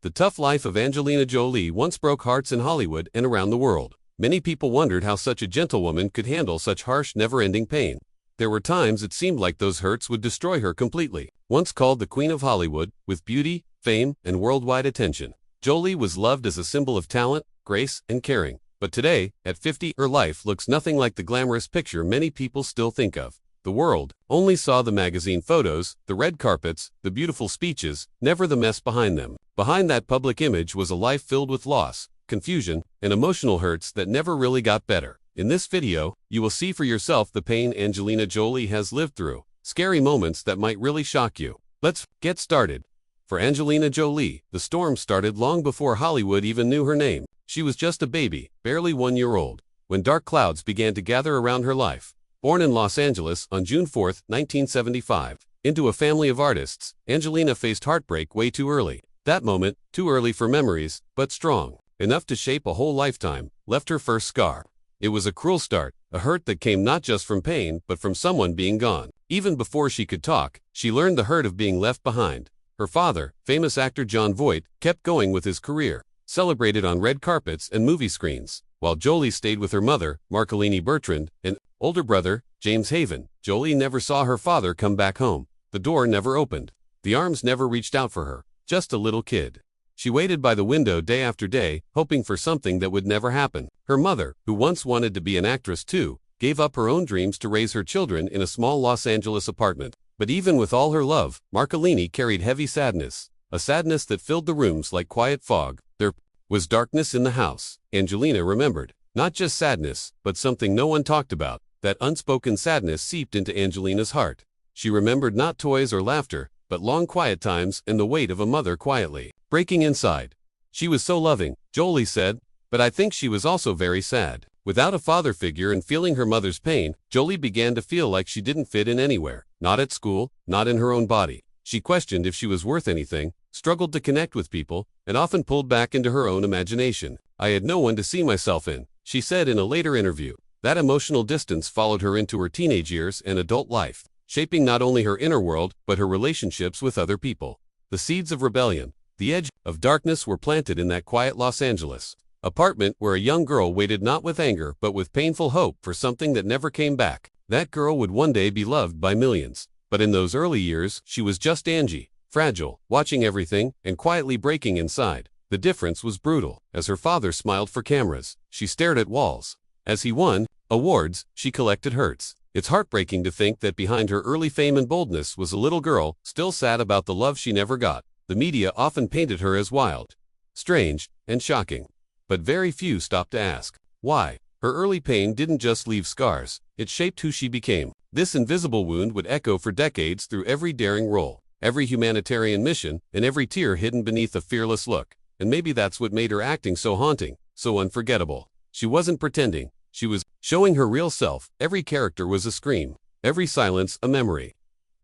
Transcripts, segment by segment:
The tough life of Angelina Jolie once broke hearts in Hollywood and around the world. Many people wondered how such a gentlewoman could handle such harsh, never-ending pain. There were times it seemed like those hurts would destroy her completely. Once called the Queen of Hollywood, with beauty, fame, and worldwide attention, Jolie was loved as a symbol of talent, grace, and caring. But today, at 50, her life looks nothing like the glamorous picture many people still think of. The world only saw the magazine photos, the red carpets, the beautiful speeches, never the mess behind them. Behind that public image was a life filled with loss, confusion, and emotional hurts that never really got better. In this video, you will see for yourself the pain Angelina Jolie has lived through, scary moments that might really shock you. Let's get started. For Angelina Jolie, the storm started long before Hollywood even knew her name. She was just a baby, barely 1 year old, when dark clouds began to gather around her life. Born in Los Angeles on June 4, 1975, into a family of artists, Angelina faced heartbreak way too early. That moment, too early for memories, but strong enough to shape a whole lifetime, left her first scar. It was a cruel start, a hurt that came not just from pain, but from someone being gone. Even before she could talk, she learned the hurt of being left behind. Her father, famous actor Jon Voight, kept going with his career, celebrated on red carpets and movie screens, while Jolie stayed with her mother, Marcolini Bertrand, and older brother, James Haven. Jolie never saw her father come back home. The door never opened. The arms never reached out for her. Just a little kid. She waited by the window day after day, hoping for something that would never happen. Her mother, who once wanted to be an actress too, gave up her own dreams to raise her children in a small Los Angeles apartment. But even with all her love, Marcolini carried heavy sadness, a sadness that filled the rooms like quiet fog. There was darkness in the house, Angelina remembered. Not just sadness, but something no one talked about. That unspoken sadness seeped into Angelina's heart. She remembered not toys or laughter, but long quiet times and the weight of a mother quietly breaking inside. She was so loving, Jolie said, but I think she was also very sad. Without a father figure and feeling her mother's pain, Jolie began to feel like she didn't fit in anywhere. Not at school, not in her own body. She questioned if she was worth anything, struggled to connect with people, and often pulled back into her own imagination. I had no one to see myself in, she said in a later interview. That emotional distance followed her into her teenage years and adult life, shaping not only her inner world, but her relationships with other people. The seeds of rebellion, the edge of darkness were planted in that quiet Los Angeles apartment where a young girl waited not with anger but with painful hope for something that never came back. That girl would one day be loved by millions. But in those early years, she was just Angie, fragile, watching everything, and quietly breaking inside. The difference was brutal. As her father smiled for cameras, she stared at walls. As he won awards, she collected hurts. It's heartbreaking to think that behind her early fame and boldness was a little girl, still sad about the love she never got. The media often painted her as wild, strange, and shocking. But very few stopped to ask why. Her early pain didn't just leave scars, it shaped who she became. This invisible wound would echo for decades through every daring role, every humanitarian mission, and every tear hidden beneath a fearless look. And maybe that's what made her acting so haunting, so unforgettable. She wasn't pretending. She was showing her real self. Every character was a scream, every silence a memory.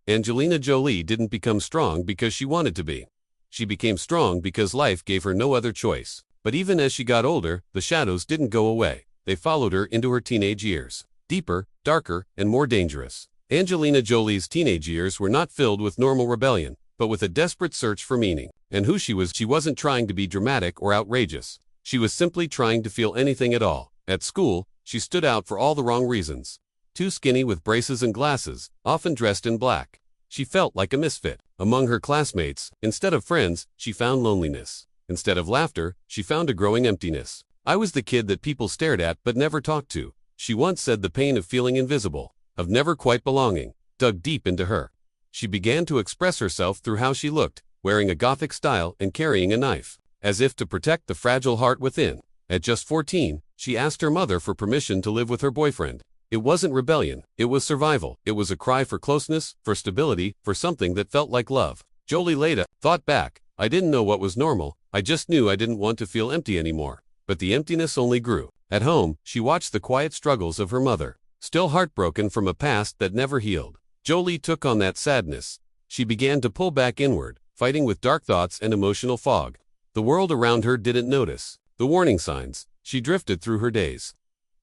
Angelina Jolie didn't become strong because she wanted to be. She became strong because life gave her no other choice. But even as she got older, the shadows didn't go away. They followed her into her teenage years. Deeper, darker, and more dangerous. Angelina Jolie's teenage years were not filled with normal rebellion, but with a desperate search for meaning. And who she wasn't trying to be dramatic or outrageous. She was simply trying to feel anything at all. At school, she stood out for all the wrong reasons. Too skinny with braces and glasses, often dressed in black. She felt like a misfit. Among her classmates, instead of friends, she found loneliness. Instead of laughter, she found a growing emptiness. I was the kid that people stared at but never talked to. She once said the pain of feeling invisible, of never quite belonging, dug deep into her. She began to express herself through how she looked, wearing a gothic style and carrying a knife, as if to protect the fragile heart within. At just 14, she asked her mother for permission to live with her boyfriend. It wasn't rebellion, it was survival. It was a cry for closeness, for stability, for something that felt like love. Jolie later thought back, I didn't know what was normal, I just knew I didn't want to feel empty anymore. But the emptiness only grew. At home, she watched the quiet struggles of her mother, still heartbroken from a past that never healed. Jolie took on that sadness. She began to pull back inward, fighting with dark thoughts and emotional fog. The world around her didn't notice the warning signs. She drifted through her days.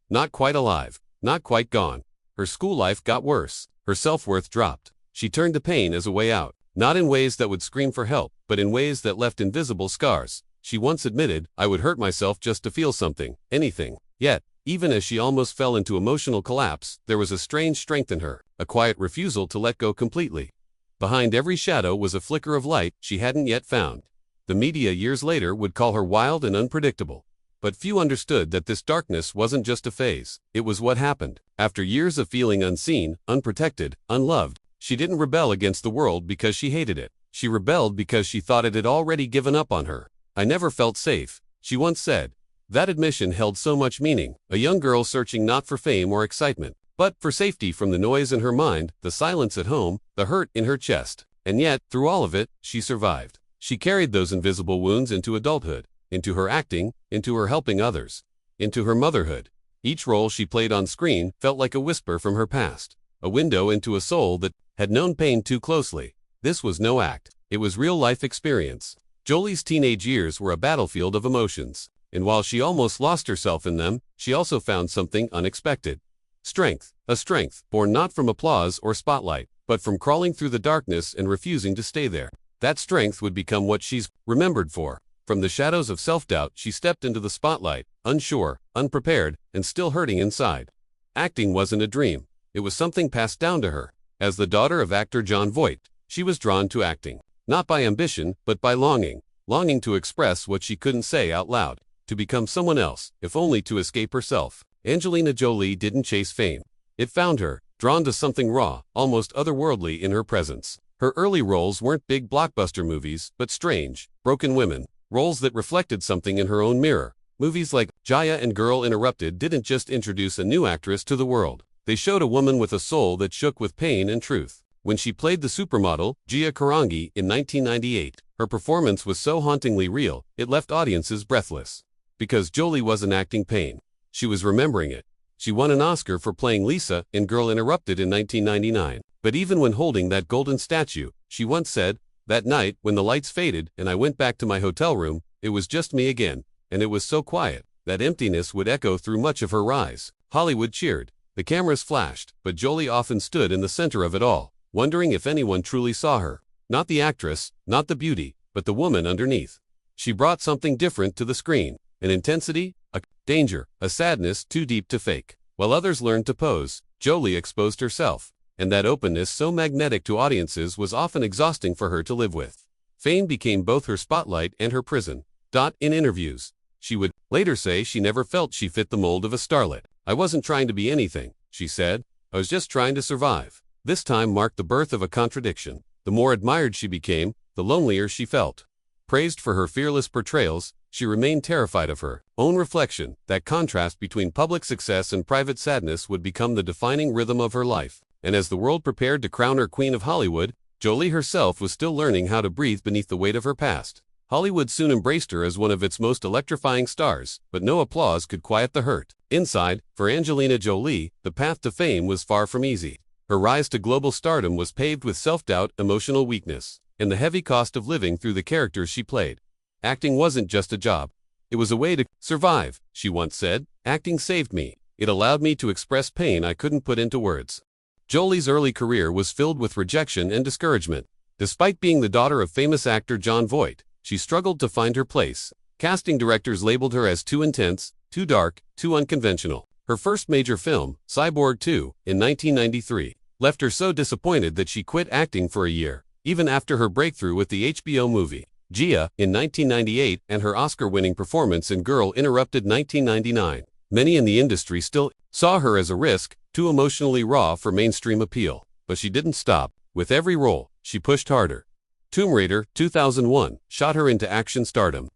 Not quite alive, not quite gone. Her school life got worse. Her self-worth dropped. She turned to pain as a way out. Not in ways that would scream for help, but in ways that left invisible scars. She once admitted, "I would hurt myself just to feel something, anything." Yet, even as she almost fell into emotional collapse, there was a strange strength in her, a quiet refusal to let go completely. Behind every shadow was a flicker of light she hadn't yet found. The media years later would call her wild and unpredictable. But few understood that this darkness wasn't just a phase. It was what happened. After years of feeling unseen, unprotected, unloved, she didn't rebel against the world because she hated it. She rebelled because she thought it had already given up on her. "I never felt safe," she once said. That admission held so much meaning, a young girl searching not for fame or excitement, but for safety from the noise in her mind, the silence at home, the hurt in her chest. And yet, through all of it, she survived. She carried those invisible wounds into adulthood, into her acting, into her helping others, into her motherhood. Each role she played on screen felt like a whisper from her past, a window into a soul that had known pain too closely. This was no act. It was real-life experience. Jolie's teenage years were a battlefield of emotions, and while she almost lost herself in them, she also found something unexpected. Strength. A strength born not from applause or spotlight, but from crawling through the darkness and refusing to stay there. That strength would become what she's remembered for. From the shadows of self-doubt, she stepped into the spotlight, unsure, unprepared, and still hurting inside. Acting wasn't a dream. It was something passed down to her. As the daughter of actor Jon Voight, she was drawn to acting. Not by ambition, but by longing. Longing to express what she couldn't say out loud. To become someone else, if only to escape herself. Angelina Jolie didn't chase fame. It found her, drawn to something raw, almost otherworldly in her presence. Her early roles weren't big blockbuster movies, but strange, broken women. Roles that reflected something in her own mirror. Movies like Jaya and Girl Interrupted didn't just introduce a new actress to the world. They showed a woman with a soul that shook with pain and truth. When she played the supermodel, Gia Karangi, in 1998, her performance was so hauntingly real, it left audiences breathless. Because Jolie wasn't acting pain. She was remembering it. She won an Oscar for playing Lisa in Girl Interrupted in 1999. But even when holding that golden statue, she once said, "That night, when the lights faded and I went back to my hotel room, it was just me again, and it was so quiet." That emptiness would echo through much of her rise. Hollywood cheered. The cameras flashed, but Jolie often stood in the center of it all, wondering if anyone truly saw her. Not the actress, not the beauty, but the woman underneath. She brought something different to the screen. An intensity, a danger, a sadness too deep to fake. While others learned to pose, Jolie exposed herself. And that openness, so magnetic to audiences, was often exhausting for her to live with. Fame became both her spotlight and her prison. In interviews, she would later say she never felt she fit the mold of a starlet. "I wasn't trying to be anything," she said. "I was just trying to survive." This time marked the birth of a contradiction. The more admired she became, the lonelier she felt. Praised for her fearless portrayals, she remained terrified of her own reflection. That contrast between public success and private sadness would become the defining rhythm of her life. And as the world prepared to crown her Queen of Hollywood, Jolie herself was still learning how to breathe beneath the weight of her past. Hollywood soon embraced her as one of its most electrifying stars, but no applause could quiet the hurt. Inside, for Angelina Jolie, the path to fame was far from easy. Her rise to global stardom was paved with self-doubt, emotional weakness, and the heavy cost of living through the characters she played. Acting wasn't just a job. It was a way to survive, she once said. "Acting saved me. It allowed me to express pain I couldn't put into words." Jolie's early career was filled with rejection and discouragement. Despite being the daughter of famous actor Jon Voight, she struggled to find her place. Casting directors labeled her as too intense, too dark, too unconventional. Her first major film, Cyborg 2, in 1993, left her so disappointed that she quit acting for a year, even after her breakthrough with the HBO movie Gia in 1998 and her Oscar-winning performance in Girl Interrupted 1999. Many in the industry still saw her as a risk, too emotionally raw for mainstream appeal. But she didn't stop. With every role, she pushed harder. Tomb Raider 2001 shot her into action stardom,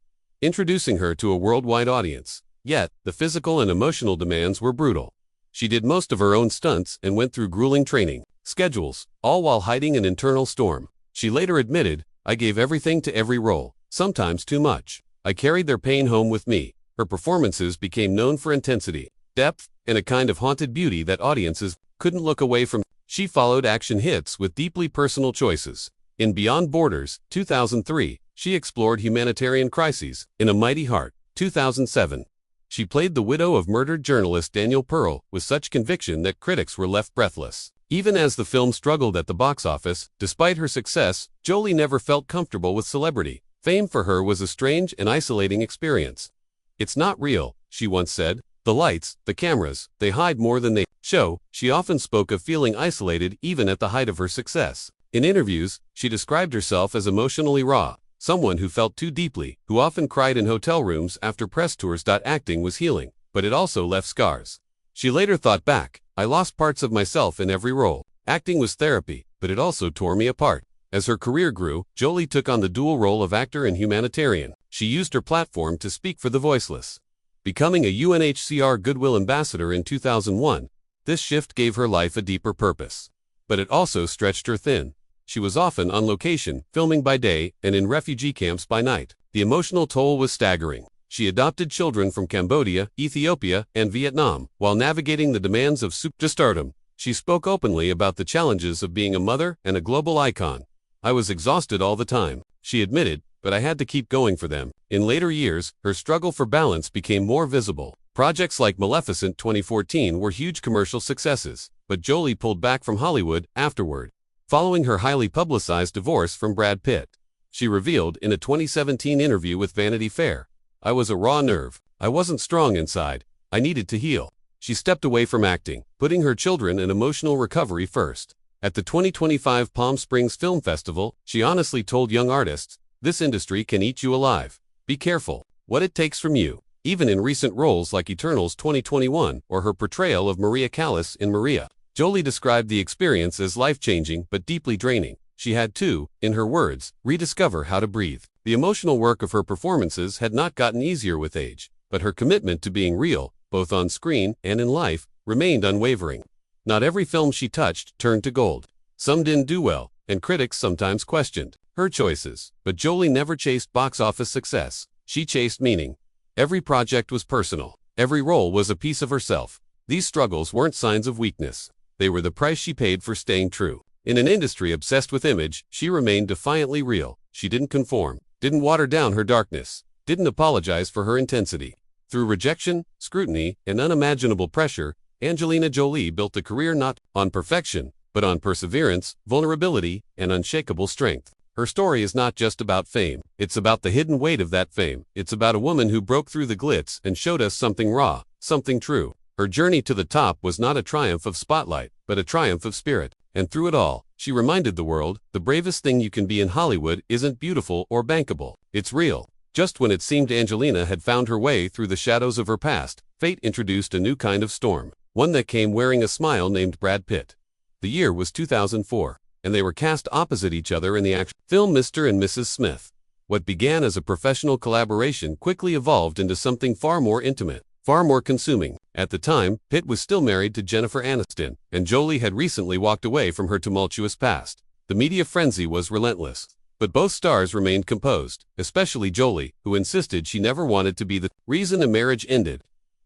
introducing her to a worldwide audience. Yet, the physical and emotional demands were brutal. She did most of her own stunts and went through grueling training schedules, all while hiding an internal storm. She later admitted, "I gave everything to every role, sometimes too much. I carried their pain home with me." Her performances became known for intensity, depth, and a kind of haunted beauty that audiences couldn't look away from. She followed action hits with deeply personal choices. In Beyond Borders, 2003, she explored humanitarian crises. In A Mighty Heart, 2007, she played the widow of murdered journalist Daniel Pearl with such conviction that critics were left breathless. Even as the film struggled at the box office, despite her success, Jolie never felt comfortable with celebrity. Fame for her was a strange and isolating experience. "It's not real," she once said. "The lights, the cameras, they hide more than they show." She often spoke of feeling isolated even at the height of her success. In interviews, she described herself as emotionally raw, someone who felt too deeply, who often cried in hotel rooms after press tours. Acting was healing, but it also left scars. She later thought back, "I lost parts of myself in every role. Acting was therapy, but it also tore me apart." As her career grew, Jolie took on the dual role of actor and humanitarian. She used her platform to speak for the voiceless. Becoming a UNHCR Goodwill Ambassador in 2001, this shift gave her life a deeper purpose. But it also stretched her thin. She was often on location, filming by day, and in refugee camps by night. The emotional toll was staggering. She adopted children from Cambodia, Ethiopia, and Vietnam, while navigating the demands of superstardom. She spoke openly about the challenges of being a mother and a global icon. "I was exhausted all the time," she admitted, "but I had to keep going for them." In later years, her struggle for balance became more visible. Projects like Maleficent 2014 were huge commercial successes, but Jolie pulled back from Hollywood afterward. Following her highly publicized divorce from Brad Pitt, she revealed in a 2017 interview with Vanity Fair, "I was a raw nerve. I wasn't strong inside. I needed to heal." She stepped away from acting, putting her children and emotional recovery first. At the 2025 Palm Springs Film Festival, she honestly told young artists, "This industry can eat you alive. Be careful what it takes from you." Even in recent roles like Eternals 2021 or her portrayal of Maria Callas in Maria, Jolie described the experience as life-changing but deeply draining. She had to, in her words, rediscover how to breathe. The emotional work of her performances had not gotten easier with age, but her commitment to being real, both on screen and in life, remained unwavering. Not every film she touched turned to gold. Some didn't do well, and critics sometimes questioned her choices. But Jolie never chased box office success. She chased meaning. Every project was personal. Every role was a piece of herself. These struggles weren't signs of weakness. They were the price she paid for staying true. In an industry obsessed with image, she remained defiantly real. She didn't conform, didn't water down her darkness, didn't apologize for her intensity. Through rejection, scrutiny, and unimaginable pressure, Angelina Jolie built a career not on perfection, but on perseverance, vulnerability, and unshakable strength. Her story is not just about fame. It's about the hidden weight of that fame. It's about a woman who broke through the glitz and showed us something raw, something true. Her journey to the top was not a triumph of spotlight, but a triumph of spirit. And through it all, she reminded the world, the bravest thing you can be in Hollywood isn't beautiful or bankable. It's real. Just when it seemed Angelina had found her way through the shadows of her past, fate introduced a new kind of storm. One that came wearing a smile named Brad Pitt. The year was 2004, and they were cast opposite each other in the action film Mr. and Mrs. Smith. What began as a professional collaboration quickly evolved into something far more intimate, far more consuming. At the time, Pitt was still married to Jennifer Aniston, and Jolie had recently walked away from her tumultuous past. The media frenzy was relentless, but both stars remained composed, especially Jolie, who insisted she never wanted to be the reason a marriage ended.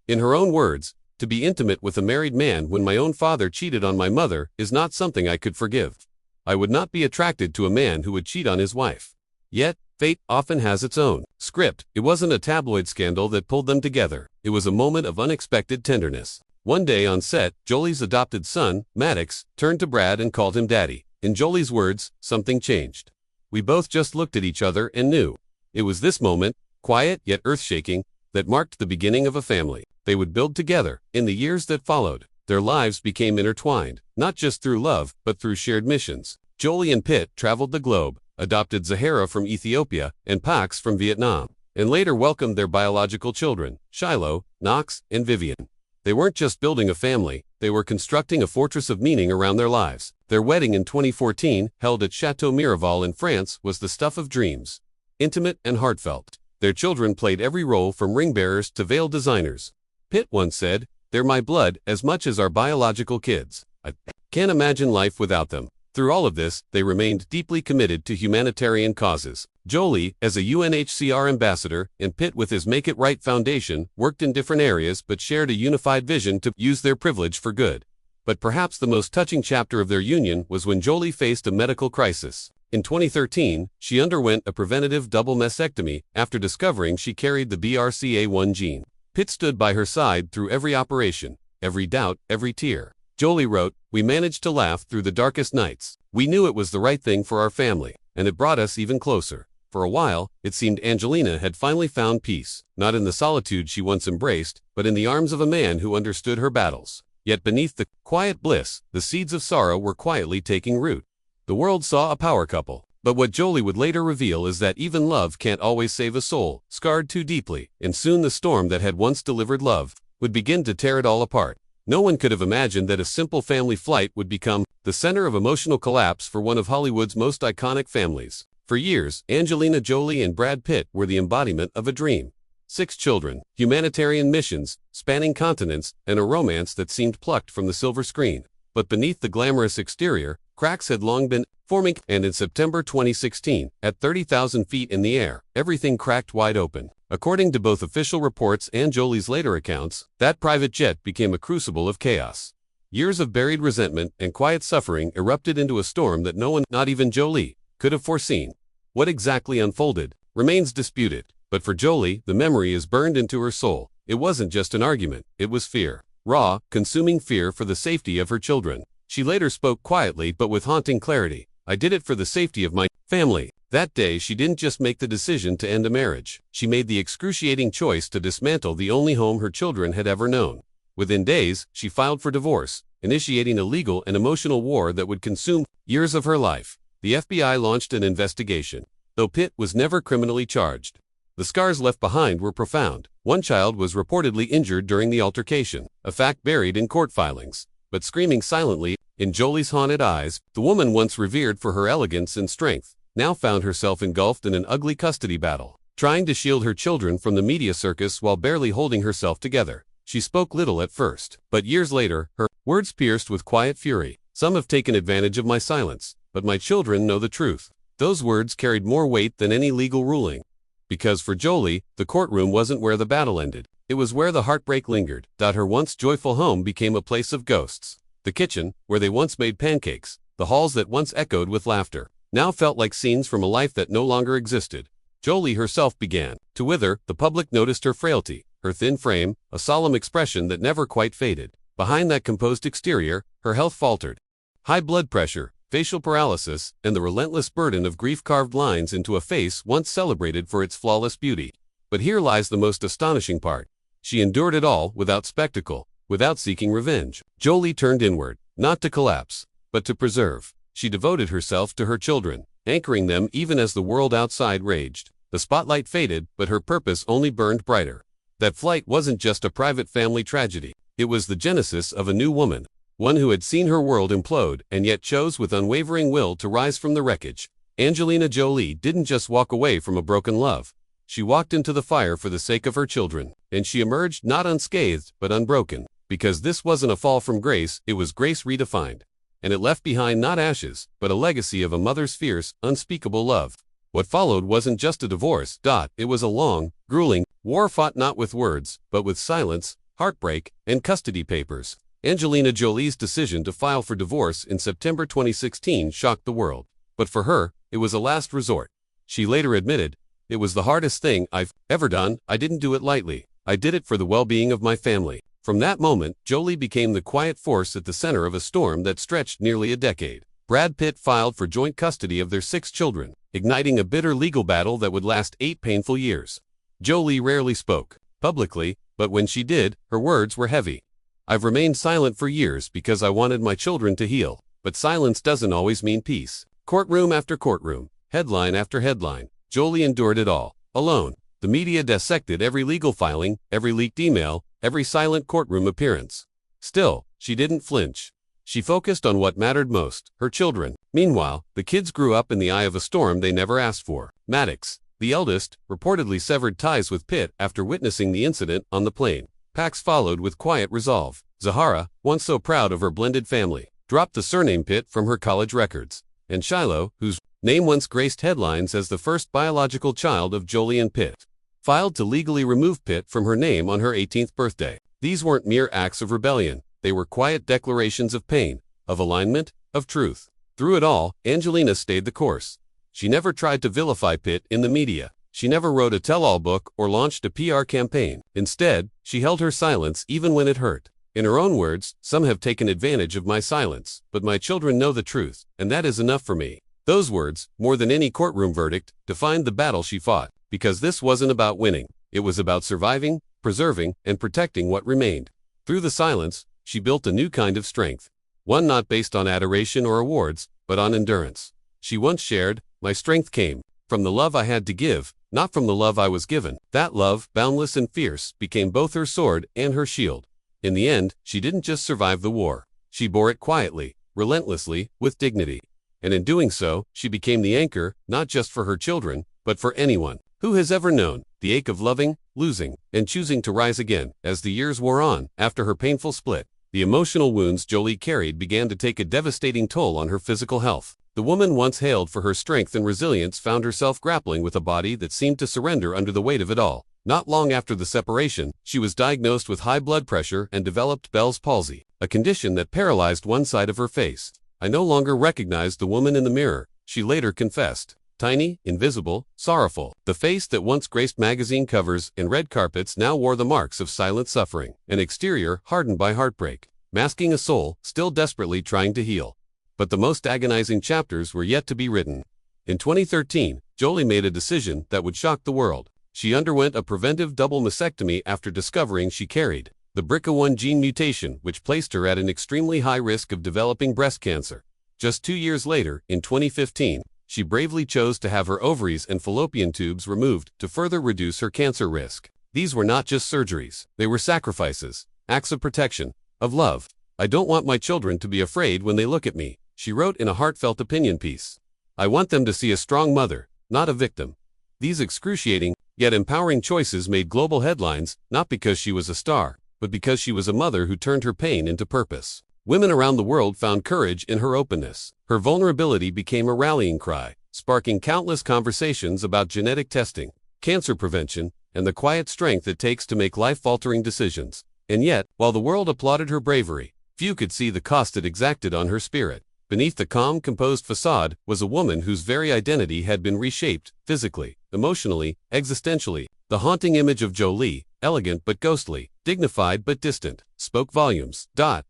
In her own words, "To be intimate with a married man when my own father cheated on my mother is not something I could forgive. I would not be attracted to a man who would cheat on his wife." Yet, fate often has its own script. It wasn't a tabloid scandal that pulled them together. It was a moment of unexpected tenderness. One day on set, Jolie's adopted son, Maddox, turned to Brad and called him Daddy. In Jolie's words, something changed. "We both just looked at each other and knew." It was this moment, quiet yet earth-shaking, that marked the beginning of a family they would build together. In the years that followed, their lives became intertwined, not just through love, but through shared missions. Jolie and Pitt traveled the globe, adopted Zahara from Ethiopia and Pax from Vietnam, and later welcomed their biological children, Shiloh, Knox, and Vivian. They weren't just building a family, they were constructing a fortress of meaning around their lives. Their wedding in 2014, held at Chateau Miraval in France, was the stuff of dreams. Intimate and heartfelt. Their children played every role from ring bearers to veil designers. Pitt once said, "They're my blood as much as our biological kids. I can't imagine life without them." Through all of this, they remained deeply committed to humanitarian causes. Jolie, as a UNHCR ambassador, and Pitt with his Make It Right Foundation, worked in different areas but shared a unified vision to use their privilege for good. But perhaps the most touching chapter of their union was when Jolie faced a medical crisis. In 2013, she underwent a preventative double mastectomy after discovering she carried the BRCA1 gene. Pitt stood by her side through every operation, every doubt, every tear. Jolie wrote, "We managed to laugh through the darkest nights. We knew it was the right thing for our family, and it brought us even closer." For a while, it seemed Angelina had finally found peace, not in the solitude she once embraced, but in the arms of a man who understood her battles. Yet beneath the quiet bliss, the seeds of sorrow were quietly taking root. The world saw a power couple, but what Jolie would later reveal is that even love can't always save a soul scarred too deeply, and soon the storm that had once delivered love would begin to tear it all apart. No one could have imagined that a simple family flight would become the center of emotional collapse for one of Hollywood's most iconic families. For years, Angelina Jolie and Brad Pitt were the embodiment of a dream. 6 children, humanitarian missions, spanning continents, and a romance that seemed plucked from the silver screen. But beneath the glamorous exterior, cracks had long been forming, and in September 2016, at 30,000 feet in the air, everything cracked wide open. According to both official reports and Jolie's later accounts, that private jet became a crucible of chaos. Years of buried resentment and quiet suffering erupted into a storm that no one, not even Jolie, could have foreseen. What exactly unfolded remains disputed, but for Jolie, the memory is burned into her soul. It wasn't just an argument, it was fear. Raw, consuming fear for the safety of her children. She later spoke quietly but with haunting clarity. "I did it for the safety of my family." That day, she didn't just make the decision to end a marriage. She made the excruciating choice to dismantle the only home her children had ever known. Within days, she filed for divorce, initiating a legal and emotional war that would consume years of her life. The FBI launched an investigation, though Pitt was never criminally charged. The scars left behind were profound. One child was reportedly injured during the altercation, a fact buried in court filings. But screaming silently, in Jolie's haunted eyes, the woman once revered for her elegance and strength, now found herself engulfed in an ugly custody battle, trying to shield her children from the media circus while barely holding herself together. She spoke little at first, but years later, her words pierced with quiet fury. "Some have taken advantage of my silence, but my children know the truth." Those words carried more weight than any legal ruling. Because for Jolie, the courtroom wasn't where the battle ended. It was where the heartbreak lingered. Her once joyful home became a place of ghosts. The kitchen, where they once made pancakes, the halls that once echoed with laughter, now felt like scenes from a life that no longer existed. Jolie herself began to wither. The public noticed her frailty, her thin frame, a solemn expression that never quite faded. Behind that composed exterior, her health faltered. High blood pressure, facial paralysis, and the relentless burden of grief carved lines into a face once celebrated for its flawless beauty. But here lies the most astonishing part. She endured it all without spectacle, without seeking revenge. Jolie turned inward, not to collapse, but to preserve. She devoted herself to her children, anchoring them even as the world outside raged. The spotlight faded, but her purpose only burned brighter. That flight wasn't just a private family tragedy. It was the genesis of a new woman. One who had seen her world implode and yet chose with unwavering will to rise from the wreckage. Angelina Jolie didn't just walk away from a broken love. She walked into the fire for the sake of her children, and she emerged not unscathed but unbroken. Because this wasn't a fall from grace, it was grace redefined. And it left behind not ashes, but a legacy of a mother's fierce, unspeakable love. What followed wasn't just a divorce. It was a long, grueling war fought not with words, but with silence, heartbreak, and custody papers. Angelina Jolie's decision to file for divorce in September 2016 shocked the world. But for her, it was a last resort. She later admitted, "It was the hardest thing I've ever done. I didn't do it lightly. I did it for the well-being of my family." From that moment, Jolie became the quiet force at the center of a storm that stretched nearly a decade. Brad Pitt filed for joint custody of their 6 children, igniting a bitter legal battle that would last 8 painful years. Jolie rarely spoke publicly, but when she did, her words were heavy. "I've remained silent for years because I wanted my children to heal. But silence doesn't always mean peace." Courtroom after courtroom, headline after headline, Jolie endured it all, alone. The media dissected every legal filing, every leaked email, every silent courtroom appearance. Still, she didn't flinch. She focused on what mattered most, her children. Meanwhile, the kids grew up in the eye of a storm they never asked for. Maddox, the eldest, reportedly severed ties with Pitt after witnessing the incident on the plane. Pax followed with quiet resolve. Zahara, once so proud of her blended family, dropped the surname Pitt from her college records. And Shiloh, whose name once graced headlines as the first biological child of Jolie and Pitt, filed to legally remove Pitt from her name on her 18th birthday. These weren't mere acts of rebellion. They were quiet declarations of pain, of alignment, of truth. Through it all, Angelina stayed the course. She never tried to vilify Pitt in the media. She never wrote a tell-all book or launched a PR campaign. Instead, she held her silence even when it hurt. In her own words, "Some have taken advantage of my silence, but my children know the truth, and that is enough for me." Those words, more than any courtroom verdict, defined the battle she fought, because this wasn't about winning. It was about surviving, preserving, and protecting what remained. Through the silence, she built a new kind of strength, one not based on adoration or awards, but on endurance. She once shared, "My strength came from the love I had to give, not from the love I was given." That love, boundless and fierce, became both her sword and her shield. In the end, she didn't just survive the war. She bore it quietly, relentlessly, with dignity. And in doing so, she became the anchor, not just for her children, but for anyone who has ever known the ache of loving, losing, and choosing to rise again. As the years wore on, after her painful split, the emotional wounds Jolie carried began to take a devastating toll on her physical health. The woman once hailed for her strength and resilience found herself grappling with a body that seemed to surrender under the weight of it all. Not long after the separation, she was diagnosed with high blood pressure and developed Bell's palsy, a condition that paralyzed one side of her face. "I no longer recognized the woman in the mirror," she later confessed. Tiny, invisible, sorrowful, the face that once graced magazine covers and red carpets now wore the marks of silent suffering, an exterior hardened by heartbreak, masking a soul still desperately trying to heal. But the most agonizing chapters were yet to be written. In 2013, Jolie made a decision that would shock the world. She underwent a preventive double mastectomy after discovering she carried the BRCA1 gene mutation, which placed her at an extremely high risk of developing breast cancer. Just 2 years later, in 2015, she bravely chose to have her ovaries and fallopian tubes removed to further reduce her cancer risk. These were not just surgeries, they were sacrifices, acts of protection, of love. "I don't want my children to be afraid when they look at me," she wrote in a heartfelt opinion piece. "I want them to see a strong mother, not a victim." These excruciating, yet empowering choices made global headlines, not because she was a star, but because she was a mother who turned her pain into purpose. Women around the world found courage in her openness. Her vulnerability became a rallying cry, sparking countless conversations about genetic testing, cancer prevention, and the quiet strength it takes to make life-altering decisions. And yet, while the world applauded her bravery, few could see the cost it exacted on her spirit. Beneath the calm, composed facade was a woman whose very identity had been reshaped, physically, emotionally, existentially. The haunting image of Jolie, elegant but ghostly, dignified but distant, spoke volumes.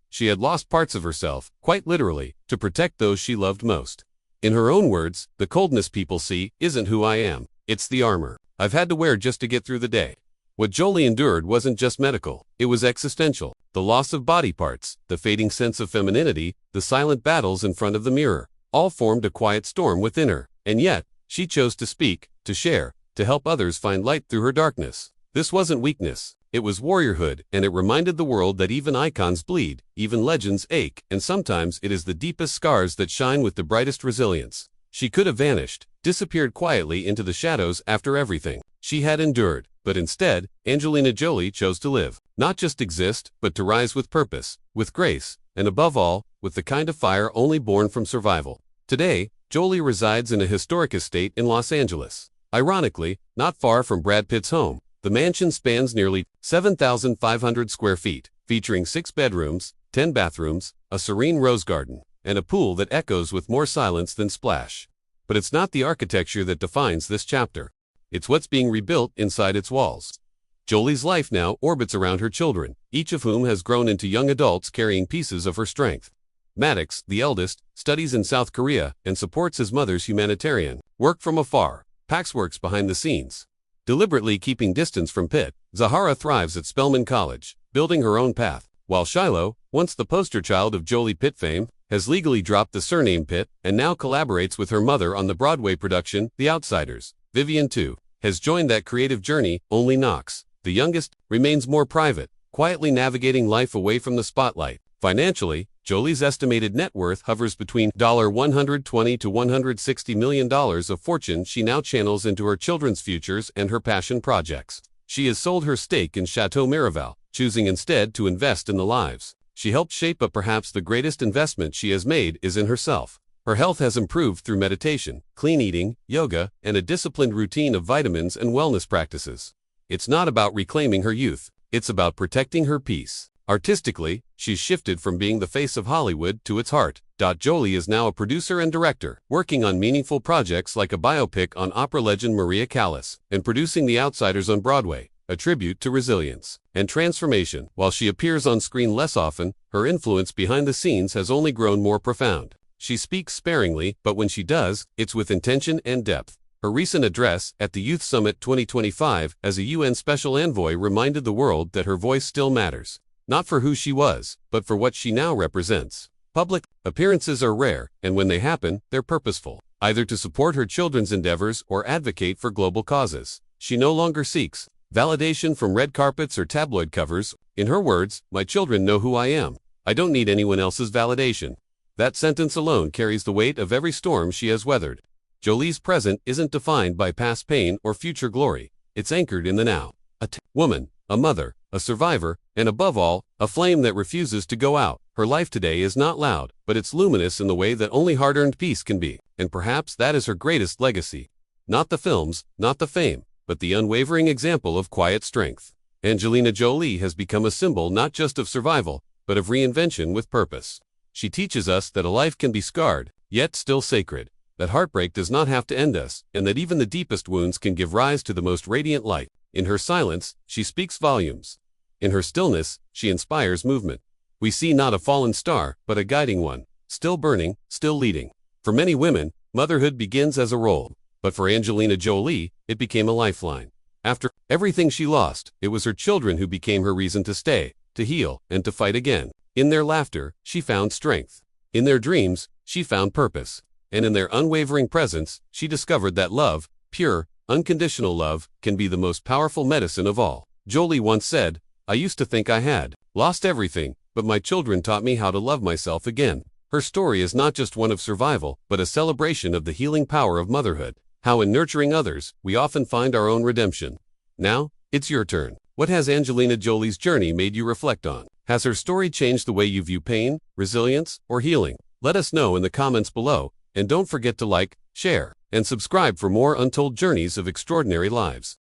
She had lost parts of herself, quite literally, to protect those she loved most. In her own words, "The coldness people see isn't who I am, it's the armor I've had to wear just to get through the day." What Jolie endured wasn't just medical, it was existential. The loss of body parts, the fading sense of femininity, the silent battles in front of the mirror, all formed a quiet storm within her. And yet, she chose to speak, to share, to help others find light through her darkness. This wasn't weakness, it was warriorhood, and it reminded the world that even icons bleed, even legends ache, and sometimes it is the deepest scars that shine with the brightest resilience. She could have vanished, disappeared quietly into the shadows after everything she had endured. But instead, Angelina Jolie chose to live. Not just exist, but to rise with purpose, with grace, and above all, with the kind of fire only born from survival. Today, Jolie resides in a historic estate in Los Angeles. Ironically, not far from Brad Pitt's home. The mansion spans nearly 7,500 square feet, featuring 6 bedrooms, 10 bathrooms, a serene rose garden, and a pool that echoes with more silence than splash. But it's not the architecture that defines this chapter. It's what's being rebuilt inside its walls. Jolie's life now orbits around her children, each of whom has grown into young adults carrying pieces of her strength. Maddox, the eldest, studies in South Korea and supports his mother's humanitarian work from afar. Pax works behind the scenes, deliberately keeping distance from Pitt. Zahara thrives at Spelman College, building her own path, while Shiloh, once the poster child of Jolie Pitt fame, has legally dropped the surname Pitt and now collaborates with her mother on the Broadway production, The Outsiders. Vivian, too, has joined that creative journey. Only Knox, the youngest, remains more private, quietly navigating life away from the spotlight. Financially, Jolie's estimated net worth hovers between $120 to $160 million of fortune she now channels into her children's futures and her passion projects. She has sold her stake in Chateau Miraval, choosing instead to invest in the lives she helped shape, but perhaps the greatest investment she has made is in herself. Her health has improved through meditation, clean eating, yoga, and a disciplined routine of vitamins and wellness practices. It's not about reclaiming her youth, it's about protecting her peace. Artistically, she's shifted from being the face of Hollywood to its heart. Jolie is now a producer and director, working on meaningful projects like a biopic on opera legend Maria Callas, and producing The Outsiders on Broadway. a tribute to resilience and transformation. While she appears on screen less often, her influence behind the scenes has only grown more profound. She speaks sparingly, but when she does, it's with intention and depth. Her recent address at the Youth Summit 2025 as a UN Special Envoy reminded the world that her voice still matters, not for who she was, but for what she now represents. Public appearances are rare, and when they happen, they're purposeful, either to support her children's endeavors or advocate for global causes. She no longer seeks validation from red carpets or tabloid covers. In her words, "My children know who I am. I don't need anyone else's validation." That sentence alone carries the weight of every storm she has weathered. Jolie's present isn't defined by past pain or future glory. It's anchored in the now. A woman, a mother, a survivor, and above all, a flame that refuses to go out. Her life today is not loud, but it's luminous in the way that only hard-earned peace can be. And perhaps that is her greatest legacy. Not the films, not the fame, but the unwavering example of quiet strength. Angelina Jolie has become a symbol not just of survival, but of reinvention with purpose. She teaches us that a life can be scarred, yet still sacred, that heartbreak does not have to end us, and that even the deepest wounds can give rise to the most radiant light. In her silence, she speaks volumes. In her stillness, she inspires movement. We see not a fallen star, but a guiding one, still burning, still leading. For many women, motherhood begins as a role, but for Angelina Jolie, it became a lifeline. After everything she lost, it was her children who became her reason to stay, to heal, and to fight again. In their laughter, she found strength. In their dreams, she found purpose. And in their unwavering presence, she discovered that love, pure, unconditional love, can be the most powerful medicine of all. Jolie once said, "I used to think I had lost everything, but my children taught me how to love myself again." Her story is not just one of survival, but a celebration of the healing power of motherhood. How in nurturing others, we often find our own redemption. Now, it's your turn. What has Angelina Jolie's journey made you reflect on? Has her story changed the way you view pain, resilience, or healing? Let us know in the comments below, and don't forget to like, share, and subscribe for more untold journeys of extraordinary lives.